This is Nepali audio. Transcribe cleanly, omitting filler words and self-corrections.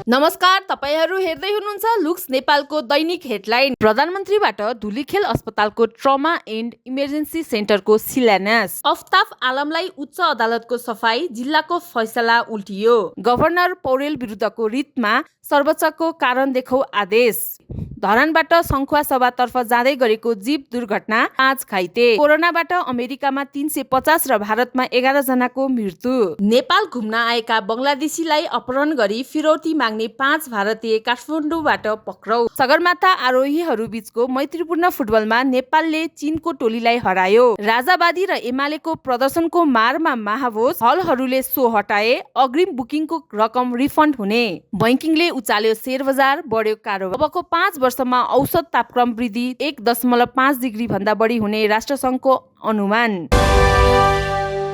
नमस्कार, तपाईहरू हेर्दै हुनुहुन्छ लुक्स नेपालको दैनिक हेडलाइन। प्रधानमन्त्रीबाट धुलीखेल अस्पतालको ट्रमा एन्ड इमर्जेन्सी सेन्टरको शिलान्यास। अफ्ताफ आलमलाई उच्च अदालतको सफाई, जिल्लाको फैसला उल्टियो। गभर्नर पौडेल विरुद्धको रिटमा सर्वोच्चको कारण देखाउ आदेश। धरानबाट सङ्खुवा सभातर्फ जाँदै गरेको जीप दुर्घटना, 5 घाइते। कोरोनाबाट अमेरिकामा 350 र भारतमा 11 जनाको मृत्यु। नेपाल घुम्न आएका बङ्गलादेशीलाई अपहरण गरी फिरौती माग्ने 5 भारतीय काठमाडौँबाट पक्राउ। सगरमाथा आरोहीहरू बीचको मैत्रीपूर्ण फुटबलमा नेपालले चीनको टोलीलाई हरायो। राजावादी र एमालेको प्रदर्शनको मारमा महाभोज, हलहरूले सो हटाए, अग्रिम बुकिङको रकम रिफन्ड हुने। बैंकिङले उचाल्यो शेयर बजार, बढ्यो कारोबार। अबको 5 वर्षमा औसत तापक्रम वृद्धि 1.5 डिग्री भन्दा बढी हुने राष्ट्रसङ्घको अनुमान।